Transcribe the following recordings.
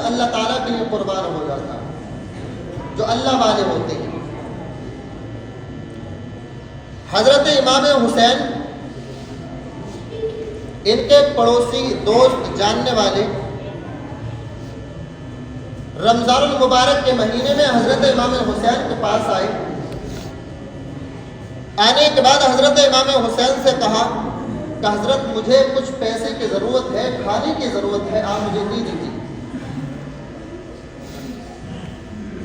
اللہ تعالیٰ کے لیے قربان ہو جاتا ہے، جو اللہ والے ہوتے ہیں۔ حضرت امام حسین، ان کے پڑوسی، دوست، جاننے والے رمضان المبارک کے مہینے میں حضرت امام حسین کے پاس آئے۔ آنے کے بعد حضرت امام حسین سے کہا کہ حضرت مجھے کچھ پیسے کی ضرورت ہے، کھانے کی ضرورت ہے، آپ مجھے دے دیجیے۔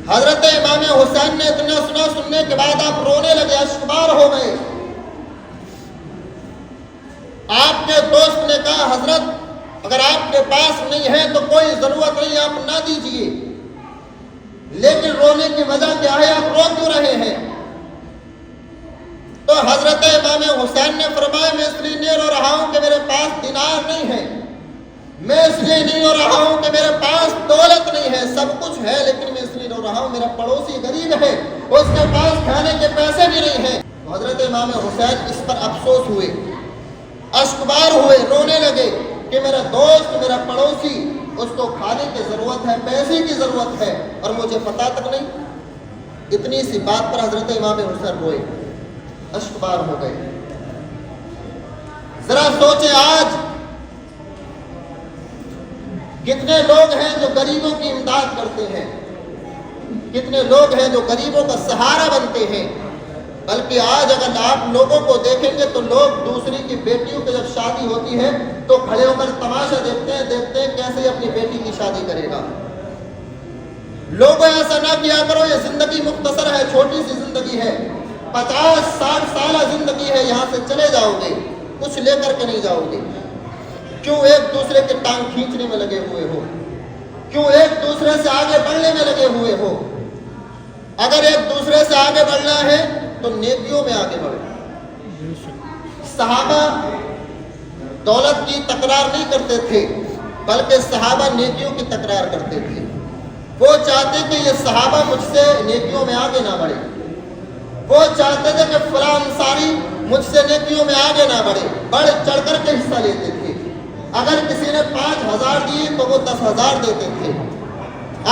حضرت امام حسین نے اتنا سننے کے بعد آپ رونے لگے، اشکبار ہو گئے۔ آپ کے دوست نے کہا حضرت اگر آپ کے پاس نہیں ہے تو کوئی ضرورت نہیں، آپ نہ دیجیے، لیکن رونے کی وجہ کیا ہے، آپ رو کیوں رہے ہیں؟ تو حضرت امام حسین نے فرمایا میں اس لیے نہیں رو رہا ہوں کہ میرے پاس دینار نہیں ہے، میں اس لیے نہیں رو رہا ہوں کہ میرے پاس دولت نہیں ہے، سب کچھ ہے، لیکن میں اس لیے رو رہا ہوں میرا پڑوسی غریب ہے، اس کے پاس کھانے کے پیسے بھی نہیں ہیں۔ حضرت امام حسین اس پر افسوس ہوئے، اشکبار ہوئے، رونے لگے کہ میرا دوست، میرا پڑوسی، اس کو کھانے کی ضرورت ہے، پیسے کی ضرورت ہے، اور مجھے پتہ تک نہیں۔ اتنی سی بات پر حضرت امام حسین روئے، اشکبار ہو گئے۔ ذرا سوچیں آج کتنے لوگ ہیں جو غریبوں کی امداد کرتے ہیں، کتنے لوگ ہیں جو غریبوں کا سہارا بنتے ہیں۔ بلکہ آج اگر آپ لوگوں کو دیکھیں گے تو لوگ دوسری کی بیٹیوں کی جب شادی ہوتی ہے تو کھڑے ہو کر تماشا دیکھتے ہیں کیسے اپنی بیٹی کی شادی کرے گا۔ لوگوں ایسا نہ کیا کرو، یہ زندگی مختصر ہے، چھوٹی سی زندگی ہے، 50-60 سالہ زندگی ہے، یہاں سے چلے جاؤ گے، کچھ لے کر کے نہیں جاؤ گے۔ کیوں ایک دوسرے کے ٹانگ کھینچنے میں لگے ہوئے ہو؟ کیوں ایک دوسرے سے آگے بڑھنے میں لگے ہوئے ہو؟ اگر ایک دوسرے سے آگے بڑھنا ہے تو نیکیوں میں آگے بڑھو۔ صحابہ دولت کی تکرار نہیں کرتے تھے، بلکہ صحابہ نیکیوں کی تکرار کرتے تھے۔ وہ چاہتے کہ یہ صحابہ مجھ سے نیکیوں میں آگے نہ بڑھے، وہ چاہتے تھے کہ فلاں انصاری مجھ سے نیکیوں میں آگے نہ بڑھے، بڑھ چڑھ کر کے حصہ لیتے تھے۔ اگر کسی نے 5000 دیے تو وہ 10,000 دیتے تھے۔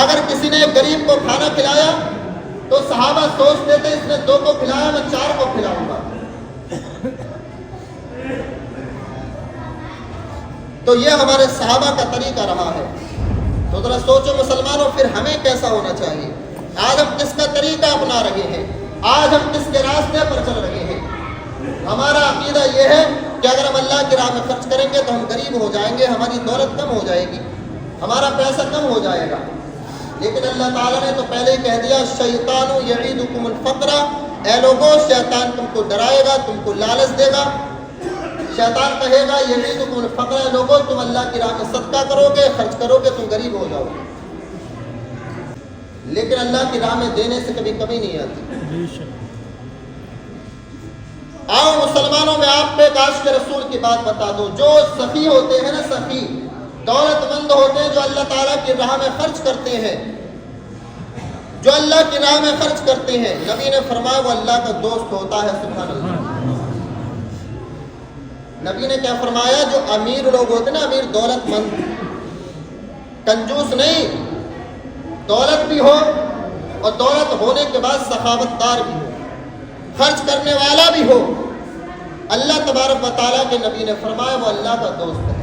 اگر کسی نے غریب کو کھانا کھلایا تو صحابہ سوچتے تھے اس نے 2 کو کھلایا، میں 4 کو کھلاؤں گا۔ تو یہ ہمارے صحابہ کا طریقہ رہا ہے۔ تو ذرا سوچو مسلمانوں، پھر ہمیں کیسا ہونا چاہیے؟ آج ہم کس کا طریقہ اپنا رہے ہیں؟ آج ہم کس کے راستے پر چل رہے ہیں؟ ہمارا عقیدہ یہ ہے کہ اگر ہم اللہ کی راہ میں خرچ کریں گے تو ہم غریب ہو جائیں گے، ہماری دولت کم ہو جائے گی، ہمارا پیسہ کم ہو جائے گا۔ لیکن اللہ تعالیٰ نے تو پہلے ہی کہہ دیا شیطان یعیدکم الفقر، اے لوگوں شیطان تم کو ڈرائے گا، تم کو لالچ دے گا۔ شیطان کہے گا یعیدکم الفقر، اے لوگوں تم اللہ کی راہ میں صدقہ کرو گے، خرچ کرو گے، تم غریب ہو جاؤ گے۔ لیکن اللہ کی راہ میں دینے سے کبھی کمی نہیں آتی۔ آؤ مسلمانوں میں آپ پہ عاشق رسول کی بات بتا دوں۔ جو سخی ہوتے ہیں نا، سخی دولت مند ہوتے ہیں، جو اللہ تعالیٰ کی راہ میں خرچ کرتے ہیں، جو اللہ کی راہ میں خرچ کرتے ہیں، نبی نے فرمایا وہ اللہ کا دوست ہوتا ہے۔ سبحان اللہ۔ نبی نے کیا فرمایا؟ جو امیر لوگ ہوتے ہیں نا، امیر دولت مند، کنجوس نہیں، دولت بھی ہو اور دولت ہونے کے بعد سخاوت دار بھی ہو، خرچ کرنے والا بھی ہو، اللہ تبارک و تعالیٰ کے نبی نے فرمایا وہ اللہ کا دوست ہے۔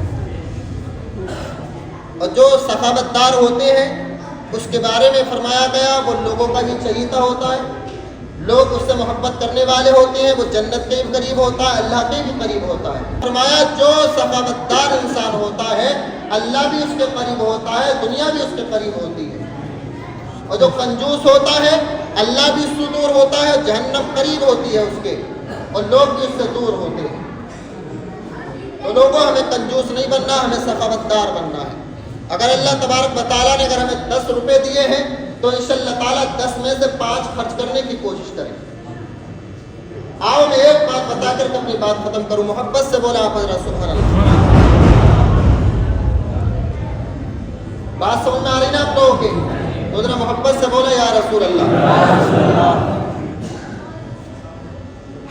اور جو سخاوت دار ہوتے ہیں اس کے بارے میں فرمایا گیا وہ لوگوں کا ہی چہیتا ہوتا ہے، لوگ اس سے محبت کرنے والے ہوتے ہیں، وہ جنت کے بھی قریب ہوتا ہے، اللہ کے بھی قریب ہوتا ہے۔ فرمایا جو سخاوت دار انسان ہوتا ہے اللہ بھی اس کے قریب ہوتا ہے، دنیا بھی اس کے قریب ہوتی ہے۔ اور جو کنجوس ہوتا ہے اللہ بھی اس سے دور ہوتا ہے، جہنم قریب ہوتی ہے اس کے، اور لوگ بھی اس سے دور ہوتے ہیں۔ تو لوگوں ہمیں کنجوس نہیں بننا، ہمیں سخاوت دار بننا ہے۔ اگر اللہ تبارک و تعالیٰ نے اگر ہمیں 10 روپے دیے ہیں تو انشاءاللہ تعالیٰ 10 میں سے 5 خرچ کرنے کی کوشش کریں۔ آؤ میں ایک بات بتا کر کے اپنی بات ختم کروں، محبت سے بولا آپ حضرت سبحان اللہ۔ بات سمجھ میں آ رہی نا آپ لوگوں کے؟ تو ذرا محبت سے بولا یا رسول اللہ۔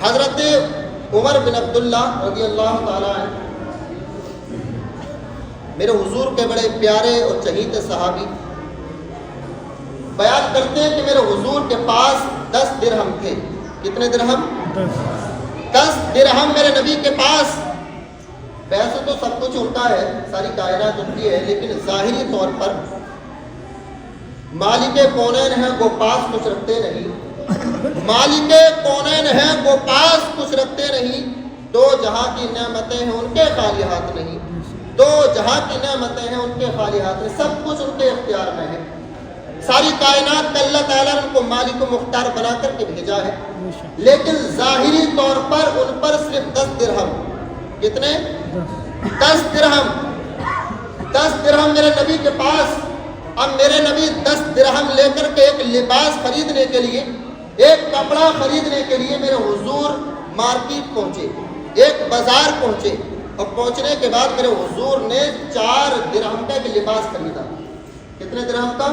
حضرت عمر بن عبداللہ رضی اللہ تعالیٰ عنہ میرے حضور کے بڑے پیارے اور چہیتے صحابی، بیان کرتے ہیں کہ میرے حضور کے پاس 10 درہم تھے. کتنے درہم؟ 10 درہم میرے نبی کے پاس. ویسے تو سب کچھ ان کا ہے, ساری کائنات ان کی ہے, لیکن ظاہری طور پر مالک کونین ہیں وہ پاس کچھ رکھتے نہیں. مالک کونین ہیں وہ پاس کچھ رکھتے نہیں. دو جہاں کی نعمتیں ہیں ان کے خالی ہاتھ نہیں. دو جہاں کی نعمتیں ہیں ان کے خالی ہاتھ نہیں. سب کچھ ان کے اختیار میں ہے. ساری کائنات کا اللہ تعالیٰ نے ان کو مالک و مختار بنا کر کے بھیجا ہے, لیکن ظاہری طور پر ان پر صرف 10 درہم. کتنے؟ 10 درہم. 10 درہم میرے نبی کے پاس. اب میرے نبی 10 درہم لے کر کے ایک لباس خریدنے کے لیے, ایک کپڑا خریدنے کے لیے میرے حضور مارکیٹ پہنچے, ایک بازار پہنچے, اور پہنچنے کے بعد میرے حضور نے 4 درہم کا ایک لباس خریدا. کتنے درہم کا؟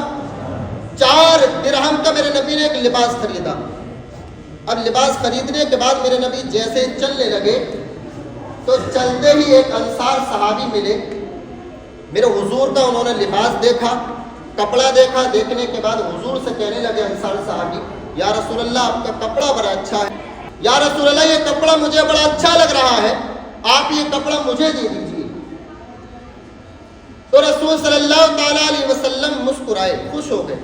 4 درہم کا میرے نبی نے ایک لباس خریدا. اب لباس خریدنے کے بعد میرے نبی جیسے چلنے لگے تو چلتے ہی ایک انصار صحابی ملے. میرے حضور کا انہوں نے لباس دیکھا, کپڑا دیکھا. دیکھنے کے بعد حضور سے کہنے لگے انصار صحابی, یا رسول اللہ آپ کا کپڑا بڑا اچھا ہے, یا رسول اللہ یہ کپڑا مجھے بڑا اچھا لگ رہا ہے, آپ یہ کپڑا مجھے دے دیجیے. تو رسول صلی اللہ تعالیٰ علیہ وسلم مسکرائے, خوش ہو گئے.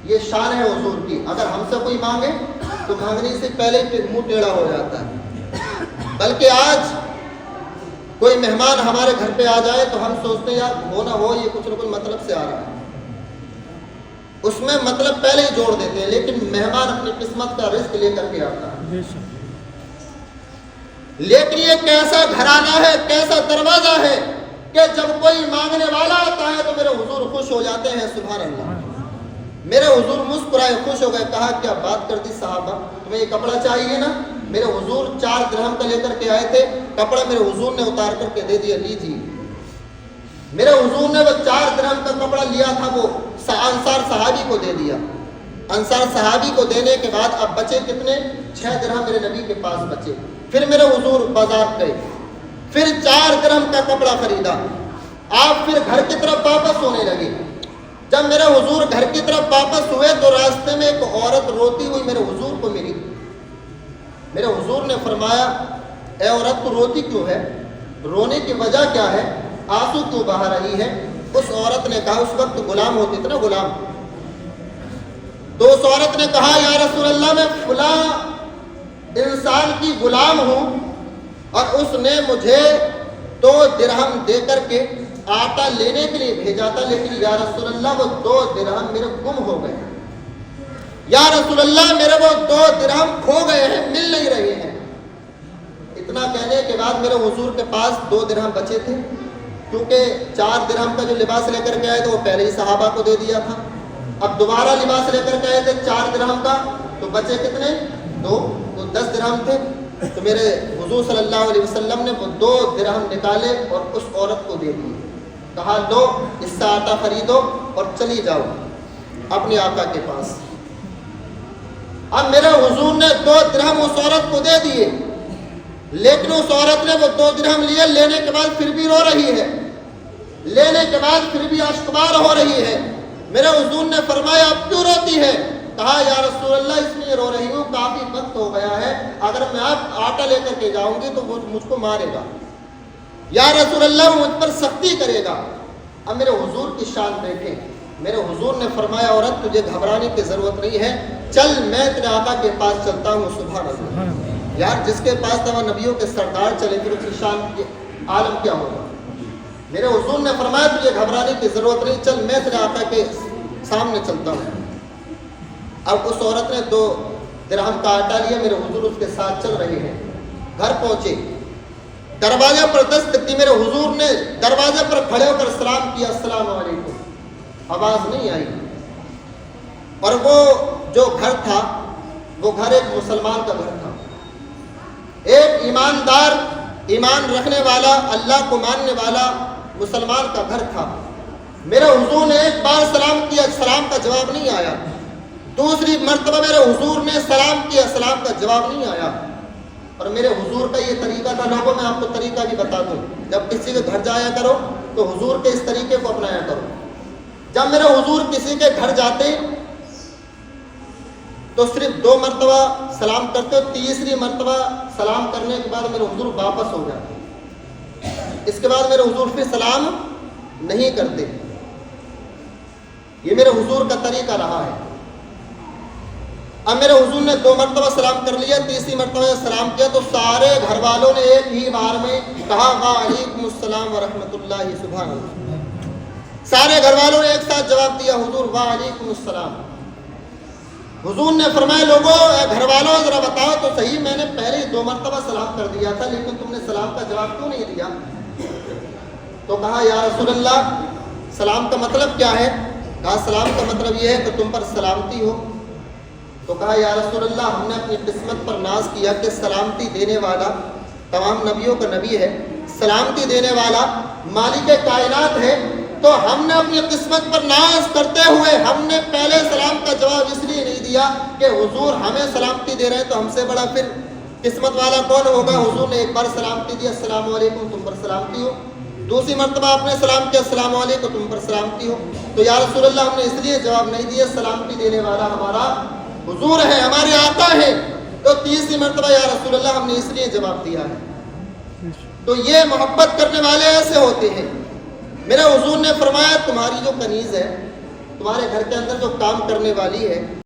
یہ شان ہے حضور کی. اگر ہم سے کوئی مانگے تو مانگنے سے پہلے منہ ٹیڑھا ہو جاتا ہے. بلکہ آج کوئی مہمان ہمارے گھر پہ آ جائے تو ہم سوچتے ہیں یار ہو نہ ہو یہ کچھ نہ کچھ مطلب سے آ رہا ہے, اس میں مطلب پہلے ہی جوڑ دیتے ہیں. لیکن مہمان اپنی قسمت کا رزق لے کر کے آتا ہے. لیکن یہ کیسا گھرانہ ہے, کیسا دروازہ ہے کہ جب کوئی مانگنے والا آتا ہے تو میرے حضور خوش ہو جاتے ہیں. سبحان اللہ. میرے حضور مسکرائے, خوش ہو گئے. کہا کیا بات کر دی صحابہ, تمہیں یہ کپڑا چاہیے نا؟ میرے حضور 4 درہم کا لے کر کے آئے تھے, کپڑا میرے حضور نے اتار کر کے دے دیا, لیجیے. میرے حضور نے وہ 4 درہم کا کپڑا لیا تھا, وہ انصار صحابی کو دے دیا. انصار صحابی کو دینے کے بعد اب بچے کتنے؟ 6 درہم میرے نبی کے پاس بچے. پھر میرے حضور بازار گئے, پھر 4 درہم کا کپڑا خریدا. آپ پھر گھر کی طرف واپس ہونے لگے. جب میرے حضور گھر کی طرف واپس ہوئے تو راستے میں ایک عورت روتی ہوئی میرے حضور کو ملی. میرے حضور نے فرمایا, اے عورت تو روتی کیوں ہے, رونے کی وجہ کیا ہے, آنسو کیوں بہا رہی ہے؟ اس عورت نے کہا, اس وقت غلام ہوتی تھی نا, غلام. تو اس عورت نے کہا, یا رسول اللہ میں فلاں انسان کی غلام ہوں اور اس نے مجھے 2 درہم دے کر کے آٹا لینے کے لیے بھیجا تھا, لیکن یا رسول اللہ وہ 2 درہم میرے گم ہو گئے. یا رسول اللہ میرے وہ 2 درہم کھو گئے ہیں, مل نہیں رہے ہیں. اتنا کہنے کے بعد میرے حضور کے پاس 2 درہم بچے تھے, کیونکہ 4 درہم کا جو لباس لے کر کے آئے تھے وہ پہلے ہی صحابہ کو دے دیا تھا. اب دوبارہ لباس لے کر کے آئے تھے 4 درہم کا, تو بچے کتنے؟ 2, تو 10 درہم تھے. تو میرے حضور صلی اللہ علیہ وسلم نے وہ 2 درہم نکالے اور اس عورت کو دے دیے. کہا لو اس سے آٹا خریدو اور چلی جاؤ اپنے آقا کے پاس. اب میرے حضور نے 2 درہم اس عورت کو دے دیے, لیکن اس عورت نے وہ 2 درہم لیے. لینے کے بعد پھر بھی رو رہی ہے, لینے کے بعد پھر بھی اشکبار ہو رہی ہے. میرے حضور نے فرمایا, اب کیوں روتی ہے؟ کہا, یا رسول اللہ اس لیے رو رہی ہوں, کافی وقت ہو گیا ہے, اگر میں آپ آٹا لے کر کے جاؤں گی تو وہ مجھ کو مارے گا, یا رسول اللہ وہ مجھ پر سختی کرے گا. اب میرے حضور کی شان دیکھیں. میرے حضور نے فرمایا, عورت تجھے گھبرانے کی ضرورت نہیں ہے, چل میں تیرے آقا کے پاس چلتا ہوں. سبحان اللہ. یار جس کے پاس تمام نبیوں کے سردار چلے پھر اس کی شان کی عالم کیا ہوگا. میرے حضور نے فرمایا تجھے گھبرانے کی ضرورت نہیں, چل میں تیرے آقا کے سامنے چلتا ہوں. اب اس عورت نے 2 درہم کا آٹا لیا, میرے حضور اس کے ساتھ چل رہے ہیں. گھر پہنچے, دروازے پر دستک دی. میرے حضور نے دروازے پر کھڑے ہو کر سلام کیا, السلام علیکم. آواز نہیں آئی. اور وہ جو گھر تھا وہ گھر ایک مسلمان کا گھر تھا, ایک ایماندار, ایمان رکھنے والا, اللہ کو ماننے والا مسلمان کا گھر تھا. میرے حضور نے ایک بار سلام کیا, سلام کا جواب نہیں آیا. دوسری مرتبہ میرے حضور نے سلام کیا, سلام کا جواب نہیں آیا. اور میرے حضور کا یہ طریقہ تھا. لوگوں میں آپ کو طریقہ بھی بتا دوں, جب کسی کے گھر جایا کرو تو حضور کے اس طریقے کو اپنایا کرو. جب میرے حضور کسی کے گھر جاتے تو صرف 2 مرتبہ سلام کرتے، تیسری مرتبہ سلام کرنے کے بعد میرے حضور واپس ہو جاتے، اس کے بعد میرے حضور پھر سلام نہیں کرتے۔ یہ میرے حضور کا طریقہ رہا ہے۔ اب میرے حضور نے 2 مرتبہ سلام کر لیا، تیسری مرتبہ سلام کیا تو سارے گھر والوں نے ایک ہی بار میں کہا وعلیکم السلام ورحمۃ اللہ، سبحان اللہ۔ سارے گھر والوں نے ایک ساتھ جواب دیا حضور وعلیکم السلام۔ حضور نے فرمایا لوگوں گھر والوں ذرا بتاؤ تو صحیح، میں نے پہلے 2 مرتبہ سلام کر دیا تھا لیکن تم نے سلام کا جواب کیوں نہیں دیا؟ تو کہا یا رسول اللہ سلام کا مطلب کیا ہے؟ کہا سلام کا مطلب یہ ہے کہ تم پر سلامتی ہو۔ تو کہا یا رسول اللہ ہم نے اپنی قسمت پر ناز کیا کہ سلامتی دینے والا تمام نبیوں کا نبی ہے، سلامتی دینے والا مالک کائنات ہے، تو ہم نے اپنی قسمت پر ناز کرتے ہوئے ہم نے پہلے سلام کا جواب اس لیے نہیں دیا کہ حضور ہمیں سلامتی دے رہے ہیں تو ہم سے بڑا پھر قسمت والا کون ہوگا۔ حضور نے ایک بار سلامتی دی السلام علیکم تم پر سلامتی ہو، دوسری مرتبہ آپ نے سلام کیا السلام علیکم تم پر سلامتی ہو۔ تو یا رسول اللہ ہم نے اس لیے جواب نہیں دیا، سلامتی دینے والا ہمارا حضور ہے، ہمارے آقا ہے، تو تیسری مرتبہ یا رسول اللہ ہم نے اس لیے جواب دیا ہے۔ تو یہ محبت کرنے والے ایسے ہوتے ہیں۔ میرے حضور نے فرمایا تمہاری جو کنیز ہے، تمہارے گھر کے اندر جو کام کرنے والی ہے،